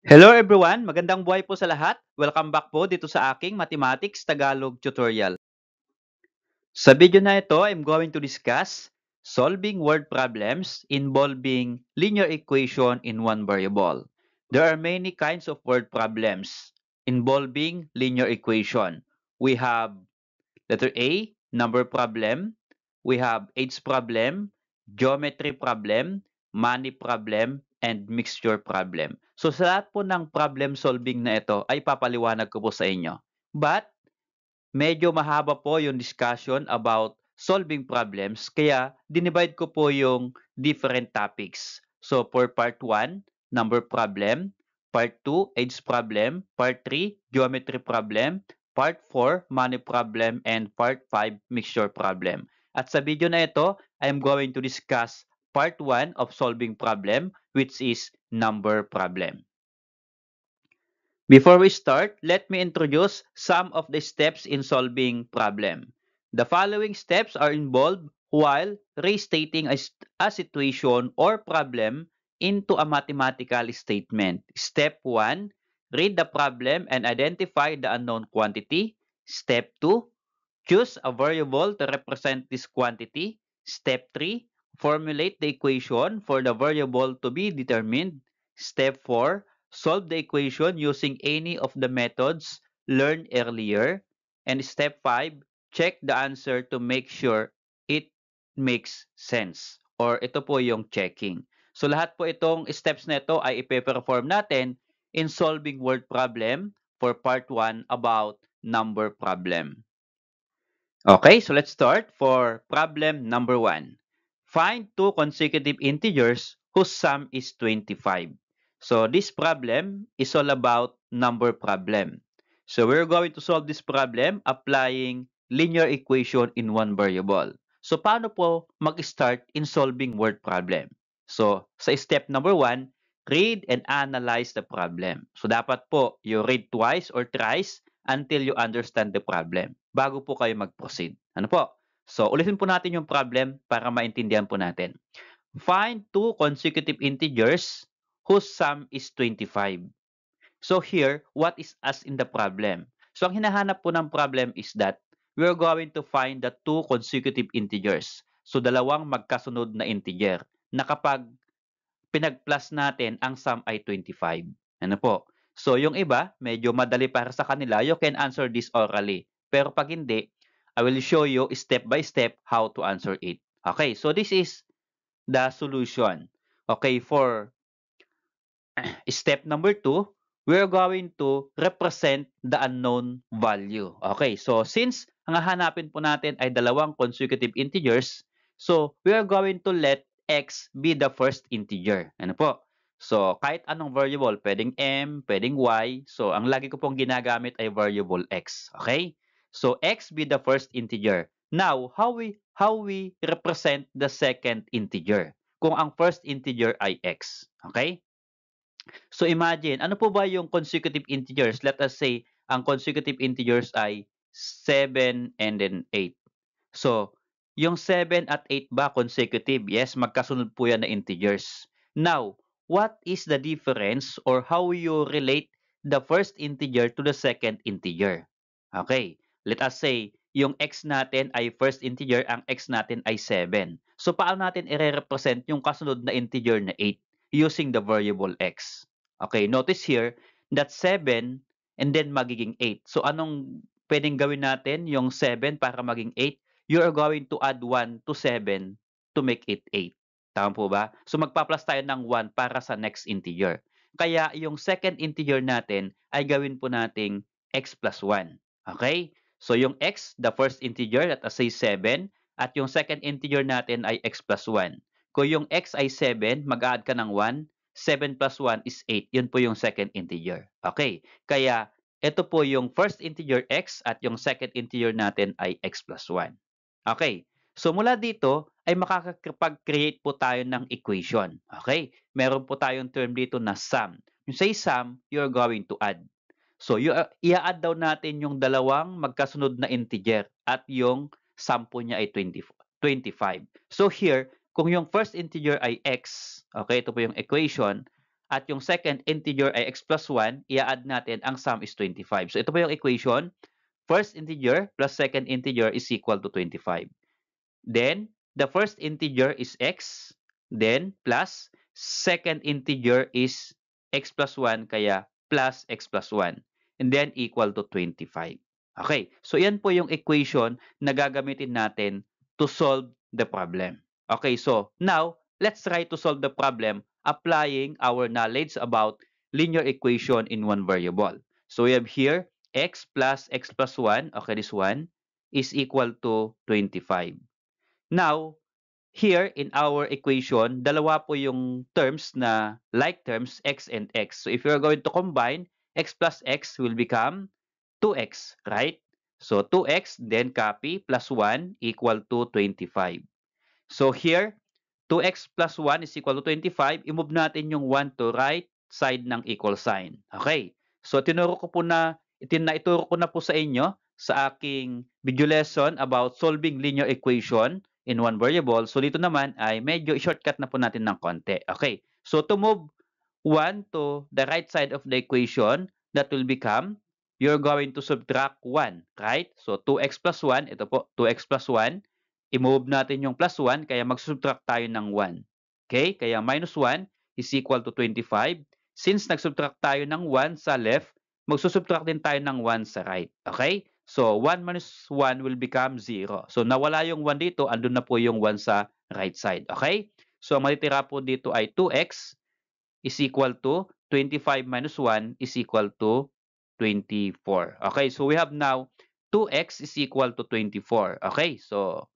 Hello everyone! Magandang buhay po sa lahat. Welcome back po dito sa aking Mathematics Tagalog tutorial. Sa video na ito, I'm going to discuss solving word problems involving linear equation in one variable. There are many kinds of word problems involving linear equation. We have letter A, number problem. We have age problem, geometry problem, money problem, and mixture problem. So sa lahat po ng problem solving na ito ay papaliwanag ko po sa inyo. But medyo mahaba po yung discussion about solving problems kaya dinivide ko po yung different topics. So for part 1, number problem, part 2, age problem, part 3, geometry problem, part 4, money problem, and part 5, mixture problem. At sa video na ito, I am going to discuss part 1 of solving problem, which is number problem. Before we start, let me introduce some of the steps in solving problem. The following steps are involved while restating a situation or problem into a mathematical statement. Step 1, read the problem and identify the unknown quantity. Step 2, choose a variable to represent this quantity. Step 3, formulate the equation for the variable to be determined. Step 4, solve the equation using any of the methods learned earlier. And step 5, check the answer to make sure it makes sense. Or ito po yung checking. So lahat po itong steps na ito ay ipe-perform natin in solving word problem for part 1 about number problem. Okay, so let's start for problem number 1. Find two consecutive integers whose sum is 25. So this problem is all about number problem. So we're going to solve this problem applying linear equation in one variable. So paano po mag-start in solving word problem? So sa step number 1, read and analyze the problem. So dapat po you read twice or thrice until you understand the problem bago po kayo mag-proceed. Ano po? So, ulitin po natin yung problem para maintindihan po natin. Find two consecutive integers whose sum is 25. So here, what is as in the problem? So, ang hinahanap po ng problem is that we're going to find the two consecutive integers. So, dalawang magkasunod na integer na kapag pinag-plus natin, ang sum ay 25. Ano po? So, yung iba, medyo madali para sa kanila. You can answer this orally. Pero pag hindi, I will show you step by step how to answer it. Okay, so this is the solution. Okay, for step number 2, we're going to represent the unknown value. Okay, so since ang hahanapin po natin ay dalawang consecutive integers, so we are going to let x be the first integer. Ano po? So, kahit anong variable, pwedeng m, pwedeng y. So, ang lagi ko pong ginagamit ay variable x. Okay? So, x be the first integer. Now, how we represent the second integer? Kung ang first integer ay x. Okay? So imagine, ano po ba yung consecutive integers? Let us say, ang consecutive integers ay 7 and then 8. So, yung 7 at 8 ba consecutive? Yes, magkasunod po yan na integers. Now, what is the difference or how you relate the first integer to the second integer? Okay, let us say, yung x natin ay first integer, ang x natin ay 7. So, paano natin i-represent yung kasunod na integer na 8 using the variable x? Okay, notice here that 7 and then magiging 8. So, anong pwedeng gawin natin yung 7 para maging 8? You are going to add 1 to 7 to make it 8. Tama po ba? So magpa-plus tayo ng 1 para sa next integer. Kaya yung second integer natin ay gawin po nating x plus 1. Okay? So yung x, the first integer, let us say 7, at yung second integer natin ay x plus 1. Kung yung x ay 7, mag-add ka ng 1, 7 plus 1 is 8. Yun po yung second integer. Okay? Kaya ito po yung first integer x at yung second integer natin ay x plus 1. Okay. So mula dito ay makakapag-create po tayo ng equation. Okay? Meron po tayong term dito na sum. Yung say sum, you're going to add. So i-add daw natin yung dalawang magkasunod na integer at yung sum po niya ay 25. So here, kung yung first integer ay x, okay, ito po yung equation, at yung second integer ay x plus 1, i-add natin ang sum is 25. So ito po yung equation. First integer plus second integer is equal to 25. Then, the first integer is x, then plus second integer is x plus 1, kaya plus x plus 1. And then, equal to 25. Okay, so yan po yung equation na gagamitin natin to solve the problem. Okay, so now, let's try to solve the problem applying our knowledge about linear equation in one variable. So we have here x plus 1, okay, this one, is equal to 25. Now, here in our equation, dalawa po yung terms na like terms, x and x. So if you're going to combine, x plus x will become 2x, right? So 2x, then copy, plus 1 equal to 25. So here, 2x plus 1 is equal to 25. I-move natin yung 1 to right side ng equal sign. Okay. So ituro ko na po sa inyo sa aking video lesson about solving linear equation in one variable. So dito naman ay medyo shortcut na po natin ng konti. Okay. So to move 1 to the right side of the equation, that will become, you're going to subtract 1, right? So 2x plus 1, ito po, 2x plus 1. I-move natin yung plus 1, kaya mag-subtract tayo ng 1. Okay? Kaya minus 1 is equal to 25. Since nag-subtract tayo ng 1 sa left, magsusubtract din tayo ng 1 sa right. Okay? So 1 minus 1 will become 0. So nawala yung 1 dito, andun na po yung 1 sa right side. Okay? So ang matitira po dito ay 2x is equal to 25 minus 1 is equal to 24. Okay, so we have now 2x is equal to 24. Okay, so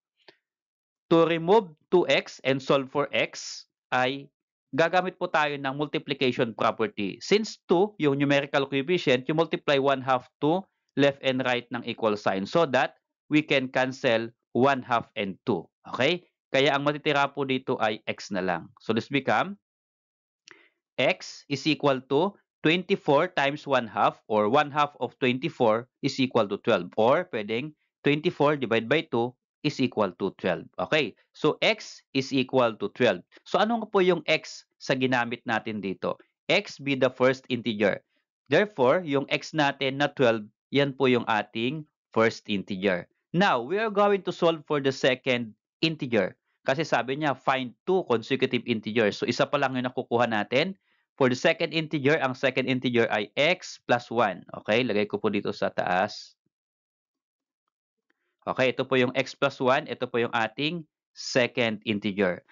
to remove 2x and solve for x ay gagamit po tayo ng multiplication property. Since 2, yung numerical coefficient, you multiply 1/2 to left and right ng equal sign so that we can cancel 1/2 and 2. Okay? Kaya ang matitira po dito ay x na lang. So this become x is equal to 24 times 1/2 or 1/2 of 24 is equal to 12 or pwedeng 24 divided by 2 is equal to 12. Okay, so x is equal to 12. So ano po yung x sa ginamit natin dito? X be the first integer. Therefore, yung x natin na 12, yan po yung ating first integer. Now, we are going to solve for the second integer. Kasi sabi niya, find two consecutive integers. So, isa pa lang yung nakukuha natin. For the second integer, ang second integer ay x plus 1. Okay, lagay ko po dito sa taas. Okay, ito po yung x plus 1. Ito po yung ating second integer.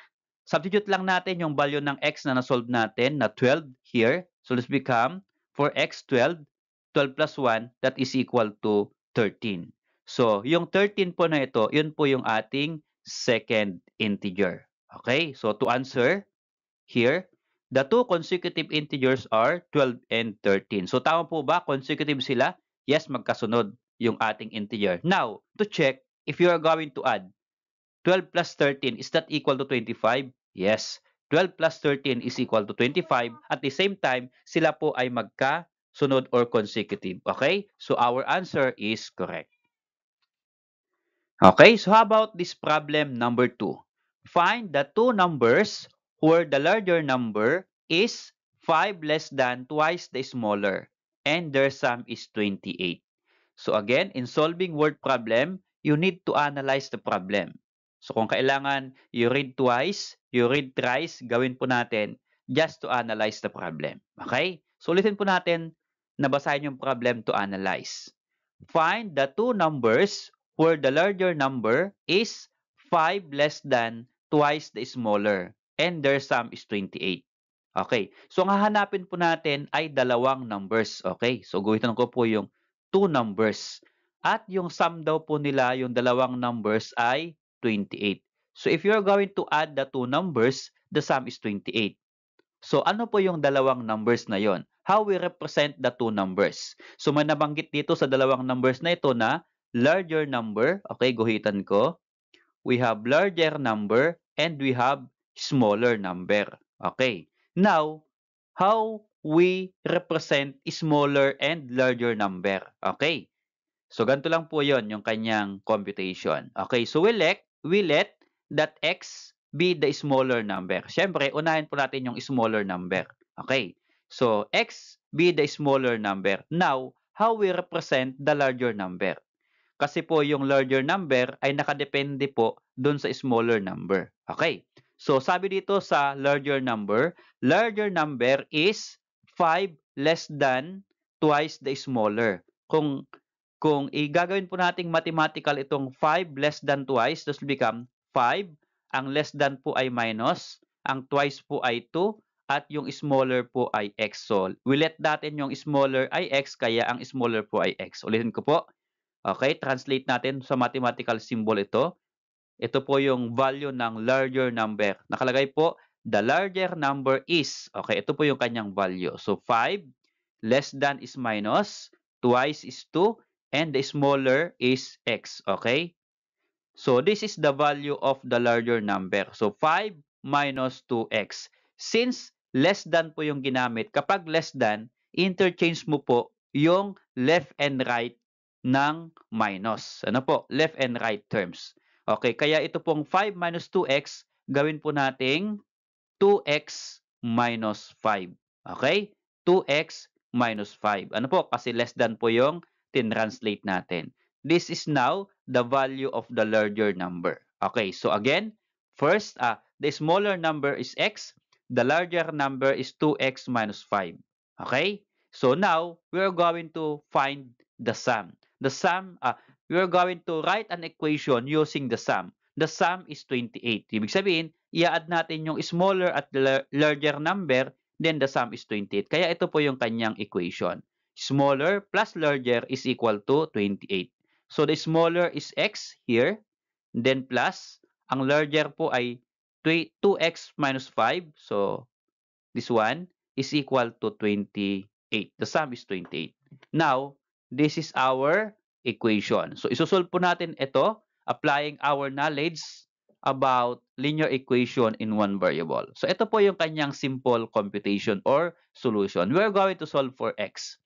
Substitute lang natin yung value ng x na nasolve natin na 12 here. So let's become, for x 12, 12 plus 1, that is equal to 13. So yung 13 po na ito, yun po yung ating second integer. Okay, so to answer here, the two consecutive integers are 12 and 13. So tama po ba? Consecutive sila? Yes, magkasunod yung ating integer. Now, to check, if you are going to add 12 plus 13, is that equal to 25? Yes. 12 plus 13 is equal to 25. At the same time, sila po ay magkasunod or consecutive. Okay? So our answer is correct. Okay, so how about this problem number 2? Find the two numbers where the larger number is 5 less than twice the smaller and their sum is 28. So again, in solving word problem, you need to analyze the problem. So kung kailangan you read twice, you read thrice, gawin po natin just to analyze the problem. Okay? So ulitin po natin na basahin yung problem to analyze. Find the two numbers where the larger number is 5 less than twice the smaller and their sum is 28. Okay. So ang hahanapin po natin ay dalawang numbers. Okay. So guhitan ko po yung two numbers. At yung sum daw po nila, yung dalawang numbers ay 28. So if you're going to add the two numbers, the sum is 28. So ano po yung dalawang numbers na yon? How we represent the two numbers? So may nabanggit dito sa dalawang numbers na ito na larger number. Okay, guhitan ko. We have larger number and we have smaller number. Okay. Now, how we represent smaller and larger number? Okay. So ganito lang po yon yung kanyang computation. Okay, so we let that x be the smaller number. Siyempre, unahin po natin yung smaller number. Okay. So, x be the smaller number. Now, how we represent the larger number? Kasi po yung larger number ay nakadepende po dun sa smaller number. Okay. So, sabi dito sa larger number is 5 less than twice the smaller. Kung igagawin po nating mathematical itong 5 less than twice, this will become 5. Ang less than po ay minus, ang twice po ay 2, at yung smaller po ay x. So, we let natin yung smaller ay x, kaya ang smaller po ay x. Ulitin ko po. Okay, translate natin sa mathematical symbol ito. Ito po yung value ng larger number. Nakalagay po, the larger number is, okay, ito po yung kanyang value. So, 5, less than is minus, twice is 2, and the smaller is x, okay? So, this is the value of the larger number. So, 5 minus 2x. Since less than po yung ginamit, kapag less than, interchange mo po yung left and right ng minus. Ano po? Left and right terms. Okay, kaya ito pong 5 minus 2x, gawin po nating 2x minus 5. Okay? 2x minus 5. Ano po? Kasi less than po yung tinranslate natin. This is now the value of the larger number. Okay, so again, first, the smaller number is x. The larger number is 2x minus 5. Okay? So now, we are going to find the sum. We are going to write an equation using the sum. The sum is 28. Ibig sabihin, i-add natin yung smaller at larger number, then the sum is 28. Kaya ito po yung kanyang equation. Smaller plus larger is equal to 28. So the smaller is x here, then plus, ang larger po ay 2x minus 5. So this one is equal to 28. The sum is 28. Now, this is our equation. So isusolve po natin ito applying our knowledge about linear equation in one variable. So ito po yung kanyang simple computation or solution. We're going to solve for x.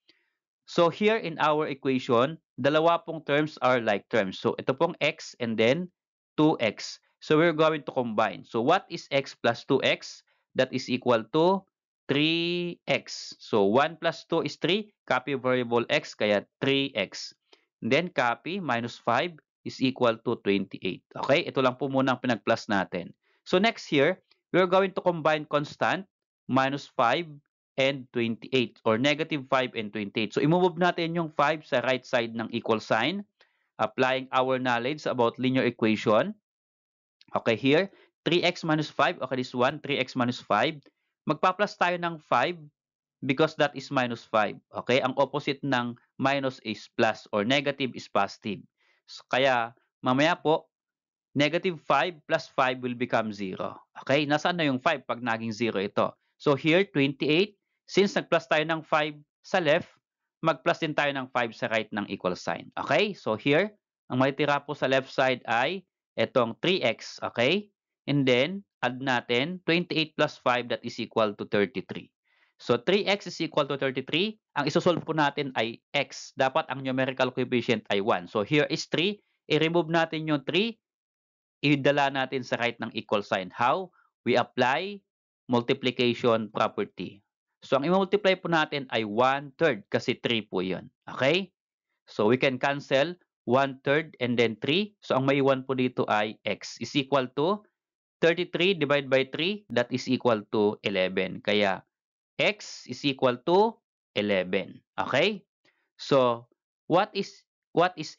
So here in our equation, dalawa pong terms are like terms. So ito pong x and then 2x. So we're going to combine. So what is x plus 2x? That is equal to 3x. So 1 plus 2 is 3. Copy variable x, kaya 3x. And then copy minus 5 is equal to 28. Okay? Ito lang po muna ang pinag-plus natin. So next here, we're going to combine constant minus 5 and 28 or negative 5 and 28. So, imove natin yung 5 sa right side ng equal sign, applying our knowledge about linear equation. Okay, here, 3x minus 5. Okay, this one, 3x minus 5. Magpa-plus tayo ng 5 because that is minus 5. Okay, ang opposite ng minus is plus or negative is positive. So, kaya, mamaya po, negative 5 plus 5 will become 0. Okay, nasaan na yung 5 pag naging 0 ito? So, here, 28. Since nag-plus tayo ng 5 sa left, mag-plus din tayo ng 5 sa right ng equal sign. Okay? So here, ang matitira po sa left side ay itong 3x. Okay? And then, add natin 28 plus 5, that is equal to 33. So 3x is equal to 33. Ang isosolve po natin ay x. Dapat ang numerical coefficient ay 1. So here is 3. I-remove natin yung 3. Idala natin sa right ng equal sign. How? We apply multiplication property. So, ang i-multiply po natin ay 1/3 kasi 3 po yun. Okay? So, we can cancel 1/3 and then 3. So, ang maiwan po dito ay x is equal to 33 divided by 3. That is equal to 11. Kaya, x is equal to 11. Okay? So, what is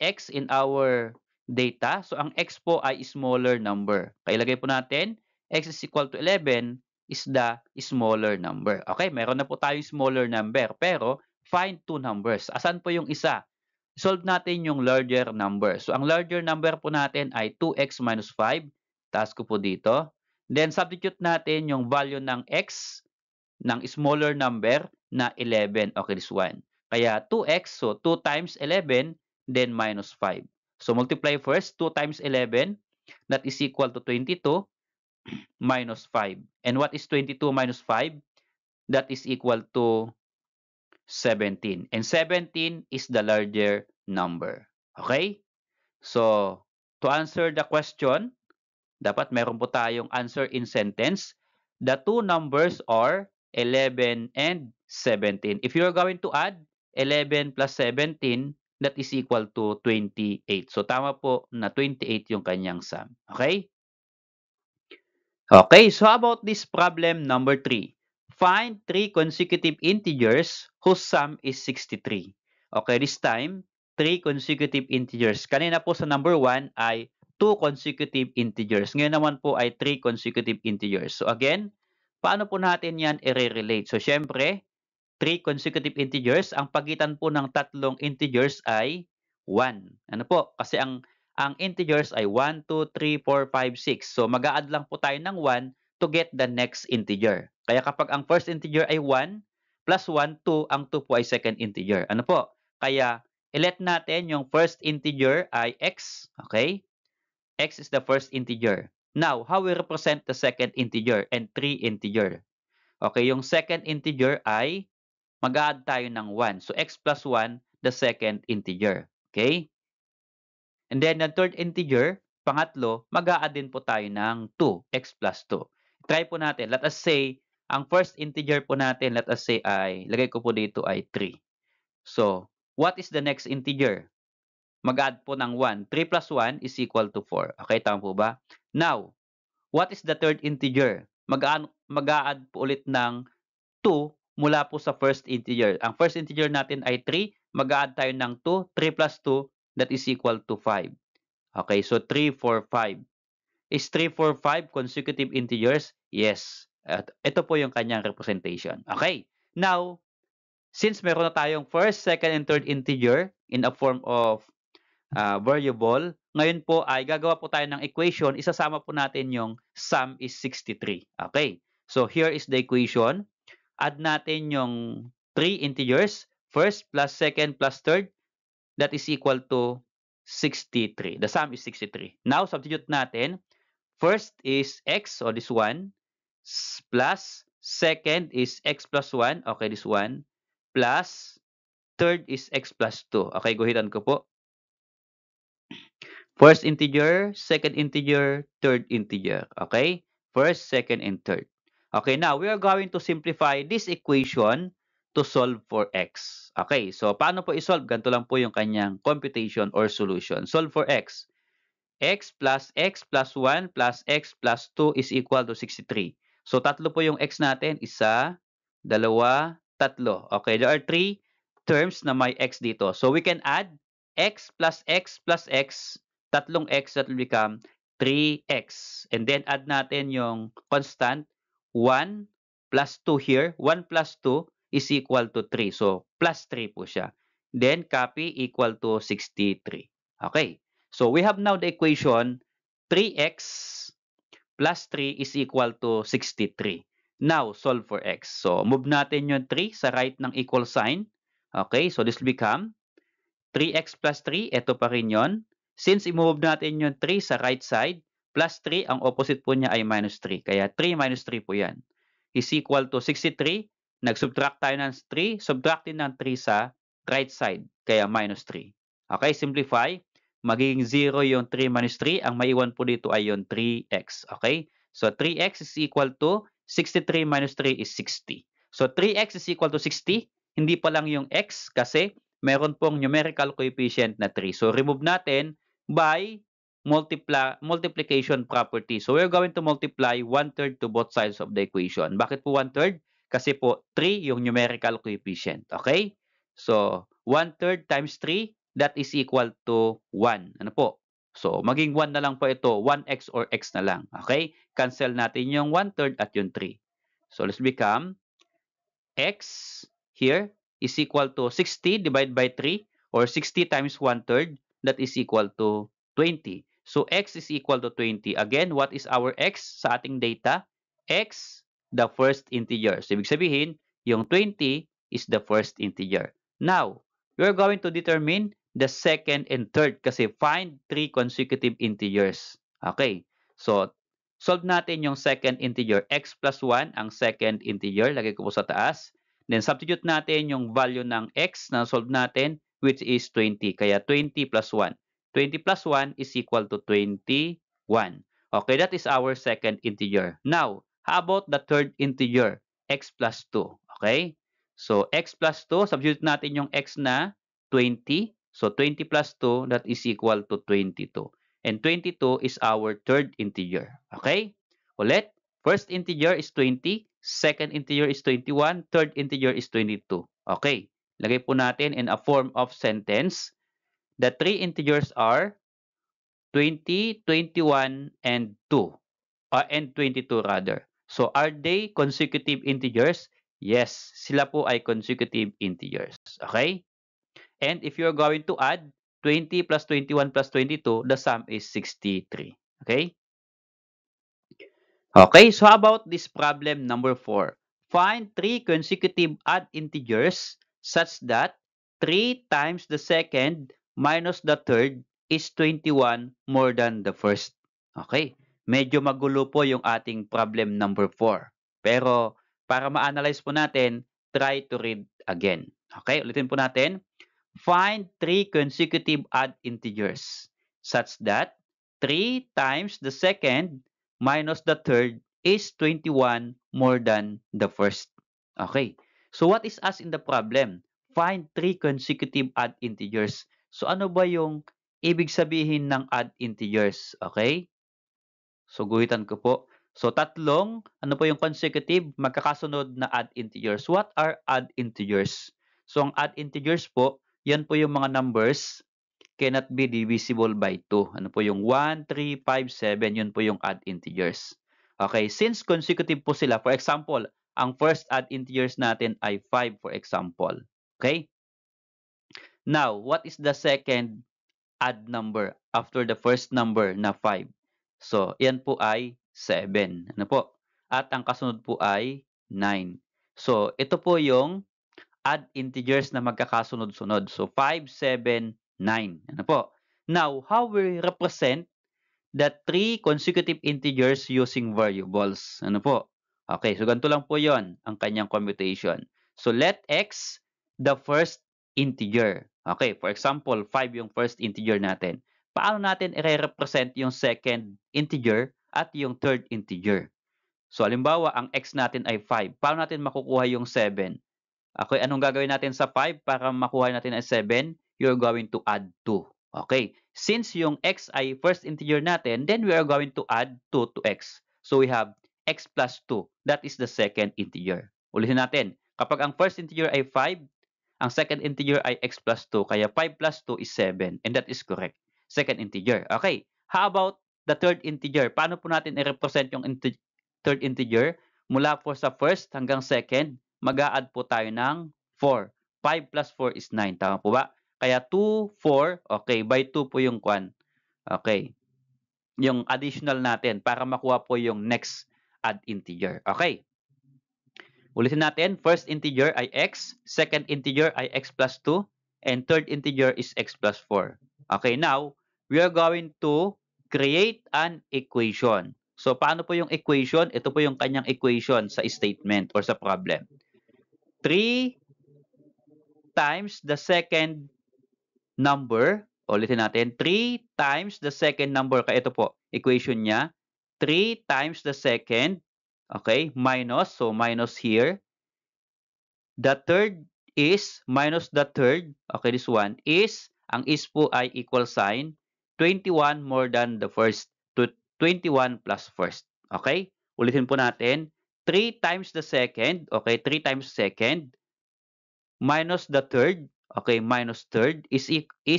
x in our data? So, ang x po ay smaller number. Kaya ilagay po natin, x is equal to 11 is the smaller number. Okay, meron na po tayong smaller number. Pero, find two numbers. Asan po yung isa? Solve natin yung larger number. So, ang larger number po natin ay 2x minus 5. Taas ko po dito. Then, substitute natin yung value ng x ng smaller number na 11. Okay, this one. Kaya 2x, so 2 times 11, then minus 5. So multiply first, 2 times 11, that is equal to 22 minus 5. And what is 22 minus 5? That is equal to 17. And 17 is the larger number. Okay? So, to answer the question, dapat meron po tayong answer in sentence. The two numbers are 11, and 17. If you're going to add 11 plus 17, that is equal to 28. So tama po na 28 yung kanyang sum. Okay? Okay, so how about this problem number 3? Find 3 consecutive integers whose sum is 63. Okay, this time, 3 consecutive integers. Kanina po sa number 1 ay 2 consecutive integers. Ngayon naman po ay 3 consecutive integers. So again, paano po natin yan i-relate? So syempre, 3 consecutive integers, ang pagitan po ng tatlong integers ay 1. Ano po? Kasi ang integers ay 1, 2, 3, 4, 5, 6. So mag-a-add lang po tayo ng 1 to get the next integer. Kaya kapag ang first integer ay 1, plus 1, 2, ang 2 po ay second integer. Ano po? Kaya i-let natin yung first integer ay x. Okay? X is the first integer. Now, how we represent the second integer and 3 integer? Okay, yung second integer ay mag-a-add tayo ng 1. So, x plus 1, the second integer. Okay? And then, the third integer, pangatlo, mag-a-add din po tayo ng 2, x plus 2. Try po natin. Let us say, ang first integer po natin, let us say ay, lagay ko po dito ay 3. So, what is the next integer? Mag-add po ng 1. 3 plus 1 is equal to 4. Okay, tama po ba? Now, what is the third integer? Mag-a-add po ulit ng 2 mula po sa first integer. Ang first integer natin ay 3. Mag-a-add tayo ng 2. 3 plus 2, that is equal to 5. Okay, so 3, 4, 5. Is 3, 4, 5 consecutive integers? Yes. At ito po yung kanyang representation. Okay. Now, since meron na tayong first, second, and third integer in a form of variable, ngayon po ay gagawa po tayo ng equation. Isasama po natin yung sum is 63. Okay. So, here is the equation. Add natin yung 3 integers, first plus second plus third, that is equal to 63. The sum is 63. Now, substitute natin. First is x, or this one, plus second is x plus 1, okay, this one, plus third is x plus 2. Okay, guhitan ko po. First integer, second integer, third integer. Okay? First, second, and third. Okay, now we are going to simplify this equation to solve for x. Okay, so paano po isolve? Ganito lang po yung kanyang computation or solution. Solve for x. X plus 1 plus x plus 2 is equal to 63. So tatlo po yung x natin. Isa, dalawa, tatlo. Okay, there are 3 terms na may x dito. So we can add x plus x plus x, tatlong x, that will become 3x. And then add natin yung constant 1 plus 2 here. 1 plus 2 is equal to 3. So plus 3 po siya. Then copy equal to 63. Okay. So we have now the equation 3x plus 3 is equal to 63. Now, solve for x. So move natin yung 3 sa right ng equal sign. Okay, so this will become 3x plus 3. Ito pa rin yun. Since i-move natin yung 3 sa right side, plus 3, ang opposite po niya ay minus 3. Kaya 3 minus 3 po yan. Is equal to 63. Nag-subtract tayo ng 3. Subtract din ng 3 sa right side. Kaya minus 3. Okay, simplify. Magiging 0 yung 3 minus 3. Ang maiwan po dito ay yung 3x. Okay? So 3x is equal to 63 minus 3 is 60. So 3x is equal to 60. Hindi pa lang yung x kasi meron pong numerical coefficient na 3. So remove natin by multiplication property. So we're going to multiply 1/3 to both sides of the equation. Bakit po 1/3? Kasi po 3 yung numerical coefficient. Okay? So 1/3 times 3, that is equal to 1. Ano po? So, maging 1 na lang po ito. 1x or x na lang. Okay? Cancel natin yung 1/3 at yung 3. So, let's become x here is equal to 60 divided by 3 or 60 times 1/3. That is equal to 20. So, x is equal to 20. Again, what is our x sa ating data? X, the first integer. So, ibig sabihin, yung 20 is the first integer. Now, we're going to determine the second and third kasi find 3 consecutive integers. Okay. So, solve natin yung second integer. X plus 1 ang second integer. Lagay ko po sa taas. Then, substitute natin yung value ng x na solve natin, which is 20. Kaya 20 plus 1. 20 plus 1 is equal to 21. Okay, that is our second integer. Now, how about the third integer? x plus 2. Okay? So, x plus 2, substitute natin yung x na 20. So, 20 plus 2, that is equal to 22. And 22 is our third integer. Okay? Ulit, first integer is 20, second integer is 21, third integer is 22. Okay? Lagay po natin in a form of sentence. The three integers are 20, 21, and 2. And 22 rather. So, are they consecutive integers? Yes, sila po ay consecutive integers. Okay? And if you're going to add 20 plus 21 plus 22, the sum is 63. Okay? Okay, so how about this problem number 4? Find three consecutive odd integers such that 3 times the second minus the third is 21 more than the first. Okay, medyo magulo po yung ating problem number 4. Pero para ma-analyze po natin, try to read again. Okay, ulitin po natin. Find three consecutive odd integers such that 3 times the second minus the third is 21 more than the first. Okay. So what is asked in the problem? Find three consecutive odd integers. So ano ba yung ibig sabihin ng odd integers? Okay? So guhitan ko po. So tatlong, ano po yung consecutive, magkakasunod na odd integers. What are odd integers? So ang odd integers po, yan po yung mga numbers cannot be divisible by 2. Ano po yung 1, 3, 5, 7, yun po yung odd integers. Okay, since consecutive po sila, for example, ang first odd integers natin ay 5 for example. Okay? Now, what is the second odd number after the first number na 5? So, yan po ay 7. Ano po? At ang kasunod po ay 9. So, ito po yung odd integers na magkakasunod-sunod. So, 5, 7, 9. Ano po? Now, how we represent the three consecutive integers using variables? Ano po? Okay, so ganito lang po yon ang kanyang computation. So, let x the first integer. Okay, for example, 5 yung first integer natin. Paano natin i-represent yung second integer at yung third integer? So, halimbawa, ang x natin ay 5. Paano natin makukuha yung 7? Okay, anong gagawin natin sa 5 para makuha natin ang 7? You're going to add 2. Okay, since yung x ay first integer natin, then we are going to add 2 to x. So we have x plus 2. That is the second integer. Ulitin natin. Kapag ang first integer ay 5, ang second integer ay x plus 2. Kaya 5 plus 2 is 7. And that is correct. Second integer. Okay, how about the third integer? Paano po natin i-represent yung third integer? Mula po sa first hanggang second, mag-a-add po tayo ng 4. 5 plus 4 is 9. Tama po ba? Kaya 2, 4, okay, by 2 po yung kwan. Okay. Yung additional natin para makuha po yung next odd integer. Okay. Ulitin natin, first integer ay x, second integer ay x plus 2, and third integer is x plus 4. Okay, now, we are going to create an equation. So, paano po yung equation? Ito po yung kanyang equation sa statement or sa problem. 3 times the second number, ulitin natin, 3 times the second number, kaya ito po, equation niya, 3 times the second, okay, minus, so minus here, the third is, minus the third, okay, this one, is, ang is po ay equal sign, 21 more than the first, to 21 plus first, okay? Ulitin po natin, 3 times the second, okay, 3 times second, minus the third, okay, minus third is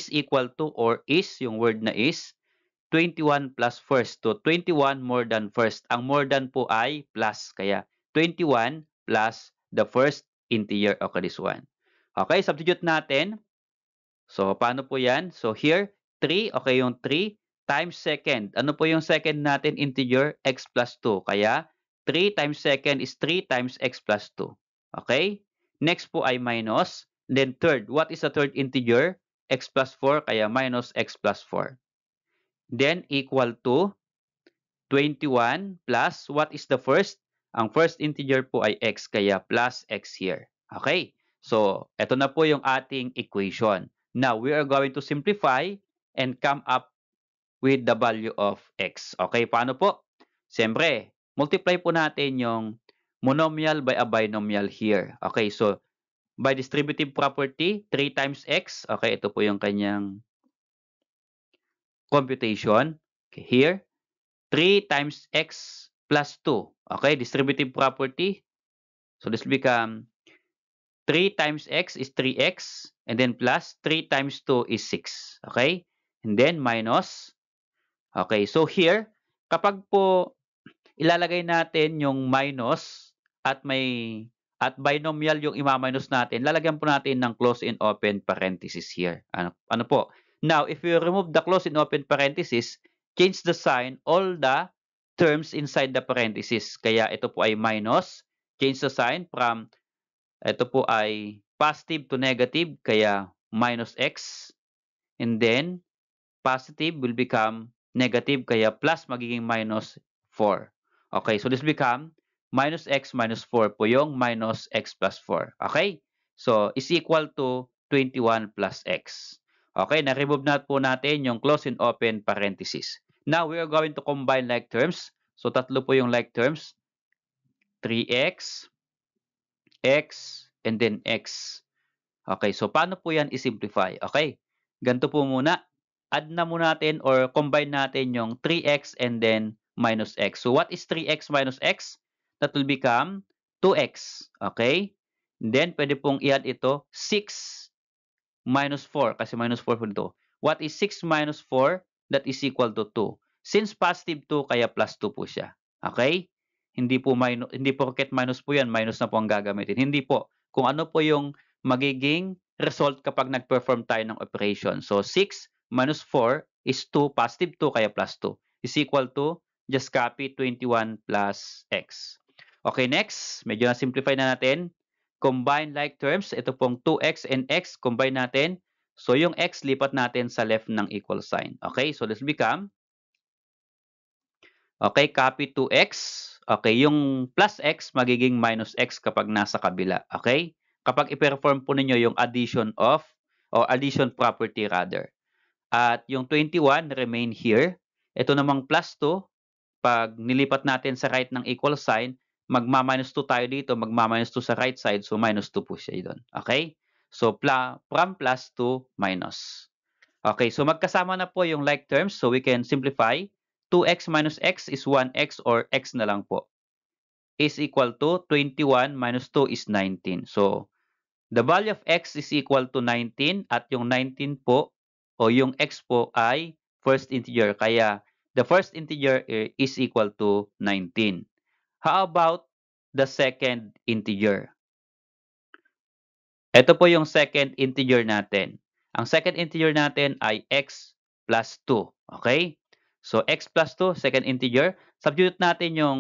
equal to or is, yung word na is, 21 plus first. So, 21 more than first. Ang more than po ay plus. Kaya, 21 plus the first integer. Okay, this one. Okay, substitute natin. So, paano po yan? So, here, 3. Okay, yung 3 times second. Ano po yung second natin integer? X plus 2. Kaya, 3 times second is 3 times x plus 2. Okay? Next po ay minus. Then third, what is the third integer? X plus 4, kaya minus x plus 4. Then equal to 21 plus, what is the first? Ang first integer po ay x, kaya plus x here. Okay? So, ito na po yung ating equation. Now, we are going to simplify and come up with the value of x. Okay, paano po? Siyempre, multiply po natin yung monomial by a binomial here. Okay, so by distributive property, 3 times x. Okay, ito po yung kanyang computation. Okay, here, 3 times x plus 2. Okay, distributive property. So this will become 3 times x is 3x, and then plus 3 times 2 is 6. Okay? And then minus. Okay, so here, kapag po ilalagay natin yung minus at binomial yung ima-minus natin, lalagyan po natin ng close and open parenthesis here. Ano po? Now, if you remove the close and open parenthesis, change the sign, all the terms inside the parenthesis. Kaya ito po ay minus. Change the sign from ito po ay positive to negative, kaya minus x. And then, positive will become negative, kaya plus magiging minus 4. Okay, so this become minus x minus 4 po yung minus x plus 4. Okay? So, is equal to 21 plus x. Okay, na-remove na po natin yung close and open parenthesis. Now, we are going to combine like terms. So, tatlo po yung like terms. 3x, x, and then x. Okay, so paano po yan i-simplify? Okay, ganito po muna. Add na muna natin or combine natin yung 3x and then minus x. So what is 3x minus x? That will become 2x. Okay? And then pwede pong i-add ito 6 minus 4 kasi minus 4 po dito. What is 6 minus 4? That is equal to 2. Since positive 2 kaya plus 2 po siya. Okay? Hindi po porket minus po yan, minus na po ang gagamitin. Hindi po. Kung ano po yung magiging result kapag nag-perform tayo ng operation. So 6 minus 4 is 2, positive 2 kaya plus 2 is equal to, just copy 21 plus x. Okay, next, medyo na-simplify na natin. Combine like terms, ito pong 2x and x, combine natin. So yung x, lipat natin sa left ng equal sign. Okay, so this become, okay, copy 2x. Okay, yung plus x magiging minus x kapag nasa kabila. Okay? Kapag i-perform po ninyo yung addition property rather. At yung 21 remain here. Ito namang plus 2, pag nilipat natin sa right ng equal sign, magma-minus 2 tayo dito, magma-minus 2 sa right side, so minus 2 po siya doon. Okay? So, from plus to minus. Okay, so magkasama na po yung like terms, so we can simplify. 2x minus x is 1x or x na lang po. Is equal to 21 minus 2 is 19. So, the value of x is equal to 19 at yung 19 po o yung x po ay first integer. Kaya, the first integer is equal to 19. How about the second integer? Ito po yung second integer natin. Ang second integer natin ay x plus 2. Okay? So, x plus 2, second integer. Substitute natin yung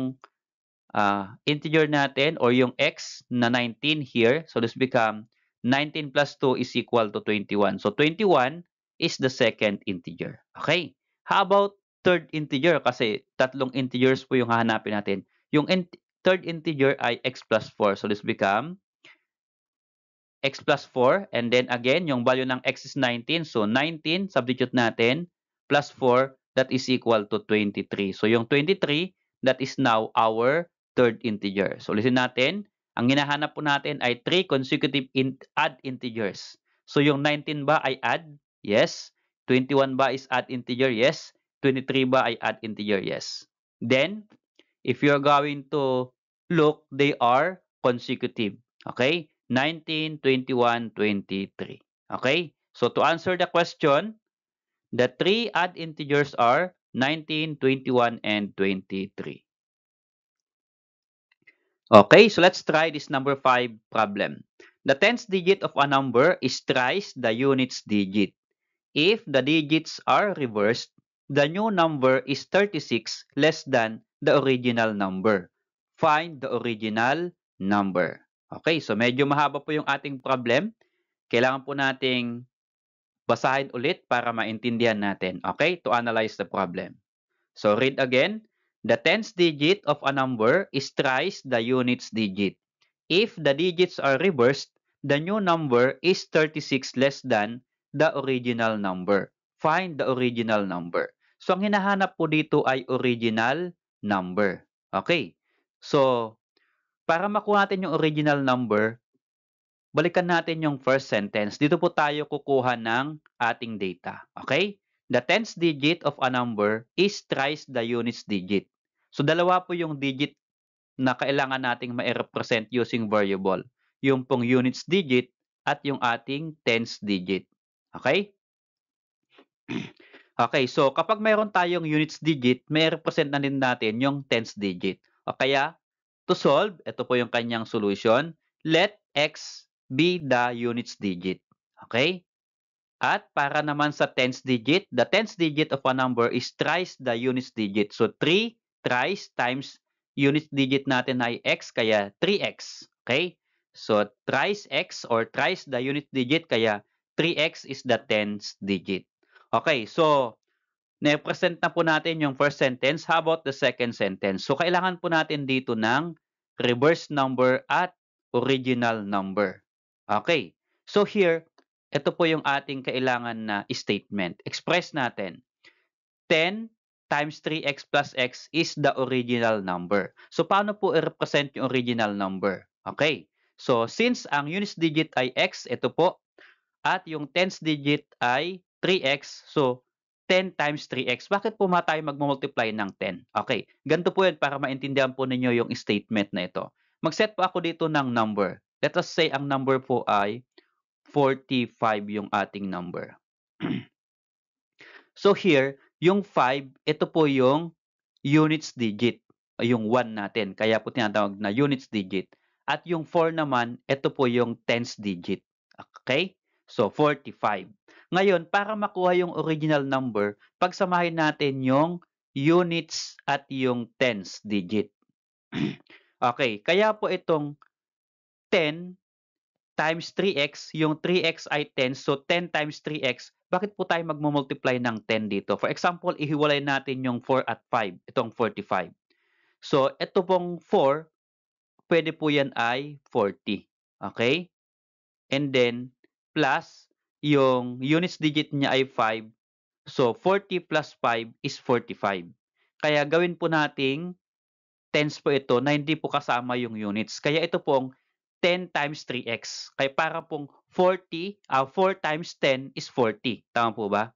integer natin or yung x na 19 here. So, this become 19 plus 2 is equal to 21. So, 21 is the second integer. Okay? How about third integer? Kasi tatlong integers po yung hahanapin natin. Yung third integer ay x plus 4. So, this become x plus 4. And then again, yung value ng x is 19. So, 19, substitute natin, plus 4, that is equal to 23. So, yung 23, that is now our third integer. So, listen natin. Ang hinahanap po natin ay 3 consecutive add integers. So, yung 19 ba ay add? Yes. 21 ba is add integer? Yes. 23 ba ay add integer? Yes. Then, if you're going to look, they are consecutive. Okay? 19, 21, 23. Okay? So to answer the question, the three odd integers are 19, 21, and 23. Okay, so let's try this number 5 problem. The tens digit of a number is thrice the units digit. If the digits are reversed, the new number is 36 less than the original number. Find the original number. Okay, so medyo mahaba po yung ating problem. Kailangan po nating basahin ulit para maintindihan natin. Okay, to analyze the problem. So read again. The tens digit of a number is thrice the units digit. If the digits are reversed, the new number is 36 less than the original number. Find the original number. So ang hinahanap po dito ay original number. Okay. So Para makuha natin yung original number, balikan natin yung first sentence. Dito po tayo kukuha ng ating data. Okay? The tens digit of a number is thrice the units digit. So, dalawa po yung digit na kailangan nating ma-represent using variable. Yung pong units digit at yung ating tens digit. Okay? Okay, so kapag mayroon tayong units digit, may represent na din natin yung tens digit. O kaya, to solve, ito po yung kanyang solution. Let x be the units digit. Okay? At para naman sa tens digit, the tens digit of a number is thrice the units digit. So 3 thrice times units digit natin ay x, kaya 3x. Okay? So thrice x or thrice the unit digit, kaya 3x is the tens digit. Okay, so na-present na po natin yung first sentence. How about the second sentence? So kailangan po natin dito ng reverse number at original number. Okay, so here, ito po yung ating kailangan na statement. Express natin. 10 times 3x plus x is the original number. So, paano po i-represent yung original number? Okay. So, since ang units digit ay x, ito po, at yung tens digit ay 3x, so 10 times 3x. Bakit po tayo mag-multiply ng 10? Okay. Ganito po yun para maintindihan po ninyo yung statement na ito. Mag-set po ako dito ng number. Let us say ang number po ay 45 yung ating number. So here, yung 5, ito po yung units digit, yung 1 natin. Kaya po tinatawag na units digit. At yung 4 naman, ito po yung tens digit. Okay? So 45. Ngayon, para makuha yung original number, pagsamahin natin yung units at yung tens digit. Okay, kaya po itong 10 times 3x, yung 3x ay 10, so 10 times 3x, bakit po tayo magmumultiply ng 10 dito? For example, ihiwalay natin yung 4 at 5, itong 45. So, ito pong 4, pwede po yan ay 40. Okay? And then, plus, yung units digit niya ay 5, so 40 plus 5 is 45. Kaya gawin po nating tens po ito na hindi po kasama yung units. Kaya ito pong 10 times 3x. Kaya para pong 40, 4 times 10 is 40. Tama po ba?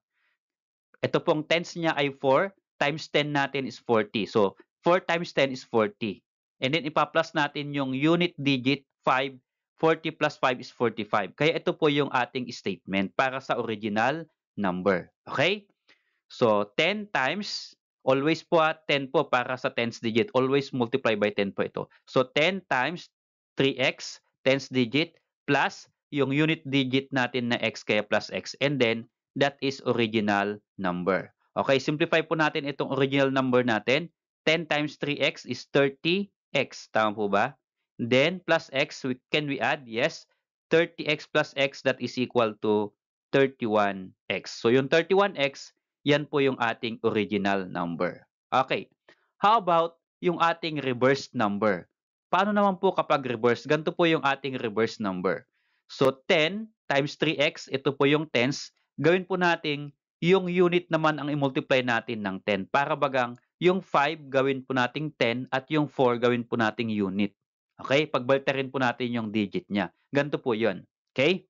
Ito pong tens niya ay 4, times 10 natin is 40. So, 4 times 10 is 40. And then, ipa-plus natin yung unit digit 5. 40 plus 5 is 45. Kaya ito po yung ating statement para sa original number. Okay? So, 10 times, always po 10 po para sa tens digit. Always multiply by 10 po ito. So, 10 times 3x, tens digit, plus yung unit digit natin na x, kaya plus x. And then, that is original number. Okay, simplify po natin itong original number natin. 10 times 3x is 30x. Tama po ba? Then, plus x, can we add? Yes. 30x plus x, that is equal to 31x. So, yung 31x, yan po yung ating original number. Okay. How about yung ating reversed number? Paano naman po kapag reverse? Ganito po yung ating reverse number. So, 10 times 3x, ito po yung tens. Gawin po natin yung unit naman ang i-multiply natin ng 10. Para bagang yung 5 gawin po nating 10 at yung 4 gawin po nating unit. Okay? Pagbaltarin po natin yung digit niya. Ganito po yun. Okay?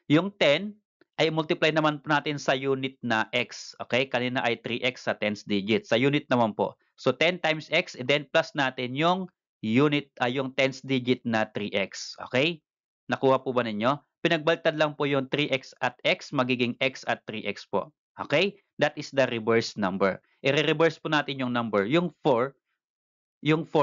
Yung 10 ay multiply naman po natin sa unit na x. Okay? Kanina ay 3x sa tens digit. Sa unit naman po. So 10 times x, and then plus natin yung unit, yung tens digit na 3x. Okay? Nakuha po ba ninyo? Pinagbaltad lang po yung 3x at x, magiging x at 3x po. Okay? That is the reverse number. I-reverse po natin yung number. Yung 4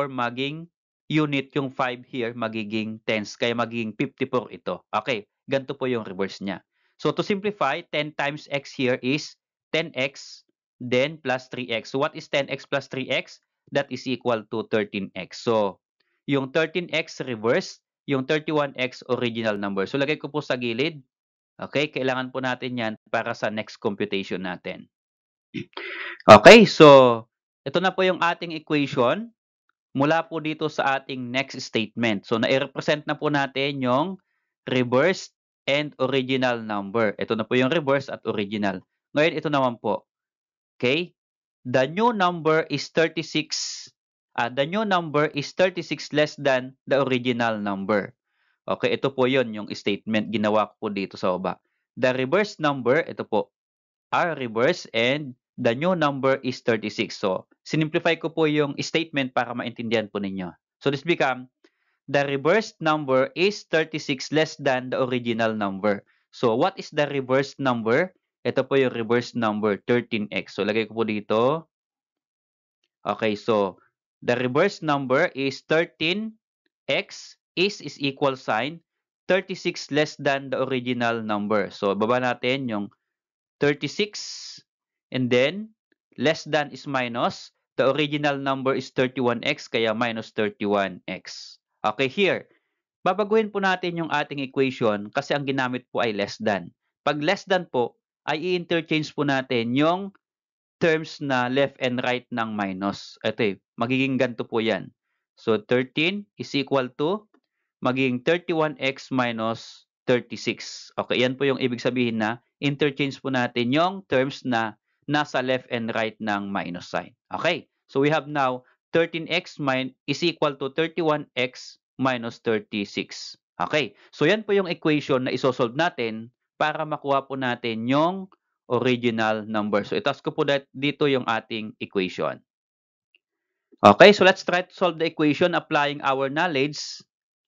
maging unit, yung 5 here magiging tens, kaya magiging 54 ito. Okay, ganito po yung reverse niya. So to simplify, 10 times x here is 10x, then plus 3x. So what is 10x plus 3x? That is equal to 13x. So yung 13x reverse, yung 31x original number. So lagay ko po sa gilid. Okay, kailangan po natin yan para sa next computation natin. Okay, so ito na po yung ating equation mula po dito sa ating next statement. So, na-represent na po natin yung reversed and original number. Ito na po yung reverse at original. Ngayon, ito naman po. Okay? The new number is 36. The new number is 36 less than the original number. Okay, ito po yon yung statement ginawa ko po dito sa baba. The reverse number, ito po, are reverse and the new number is 36. So, sinimplify ko po yung statement para maintindihan po ninyo. So, this become, the reversed number is 36 less than the original number. So, what is the reversed number? Ito po yung reversed number, 13x. So, lagay ko po dito. Okay, so, the reversed number is 13x is equal sign 36 less than the original number. So, baba natin yung 36 and then less than is minus. The original number is 31x kaya minus 31x. Okay, here. Babaguhin po natin yung ating equation kasi ang ginamit po ay less than. Pag less than po, ay i-interchange po natin yung terms na left and right ng minus. Ito magiging ganito po yan. So, 13 is equal to magiging 31x minus 36. Okay, yan po yung ibig sabihin na interchange po natin yung terms na nasa left and right ng minus sign. Okay, so we have now 13x is equal to 31x minus 36. Okay, so yan po yung equation na isosolve natin para makuha po natin yung original number. So itas ko po dito yung ating equation. Okay, so let's try to solve the equation applying our knowledge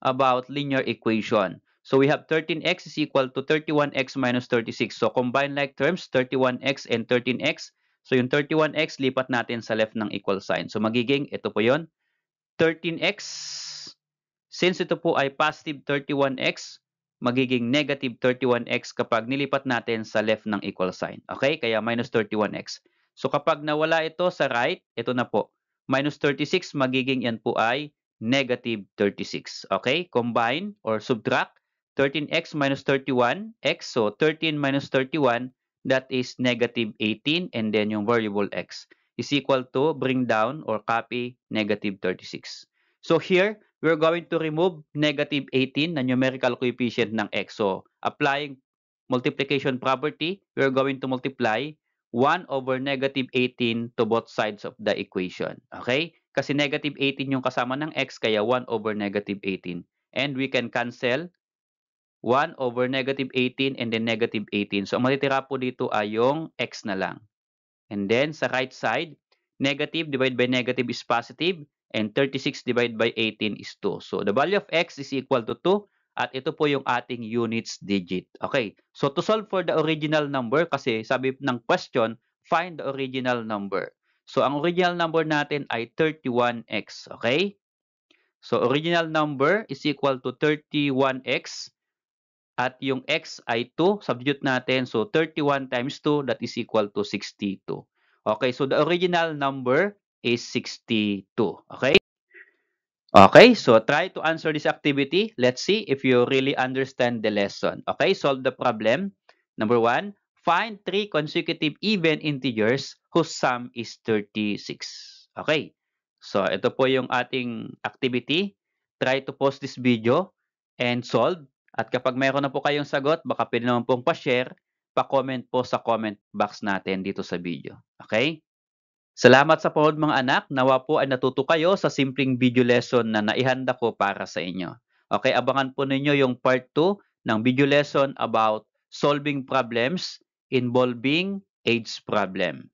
about linear equation. So we have 13x is equal to 31x minus 36. So combine like terms, 31x and 13x. So yung 31x, lipat natin sa left ng equal sign. So magiging, ito po yun, 13x. Since ito po ay positive 31x, magiging negative 31x kapag nilipat natin sa left ng equal sign. Okay, kaya minus 31x. So kapag nawala ito sa right, ito na po. Minus 36, magiging yan po ay negative 36. Okay? Combine or subtract 13x minus 31x. So 13 minus 31, that is negative 18. And then yung variable x is equal to bring down or copy negative 36. So here, we're going to remove negative 18 na numerical coefficient ng x. So applying multiplication property, we're going to multiply 1 over negative 18 to both sides of the equation. Okay? Kasi negative 18 yung kasama ng x, kaya 1 over negative 18. And we can cancel 1 over negative 18 and then negative 18. So, ang matitira po dito ay yung x na lang. And then, sa right side, negative divided by negative is positive, and 36 divided by 18 is 2. So, the value of x is equal to 2. At ito po yung ating units digit. Okay. So, to solve for the original number, kasi sabi ng question, find the original number. So, ang original number natin ay 31x. Okay. So, original number is equal to 31x. At yung x ay 2. Substitute natin. So, 31 times 2, that is equal to 62. Okay. So, the original number is 62. Okay. Okay, so try to answer this activity. Let's see if you really understand the lesson. Okay, solve the problem. Number 1, find 3 consecutive even integers whose sum is 36. Okay, so ito po yung ating activity. Try to pause this video and solve. At kapag mayroon na po kayong sagot, baka pwede naman pong pa-share, pa-comment po sa comment box natin dito sa video. Okay? Salamat sa panood mga anak. Nawa po ay natuto kayo sa simpleng video lesson na naihanda ko para sa inyo. Okay, abangan po ninyo yung part 2 ng video lesson about solving problems involving age problem.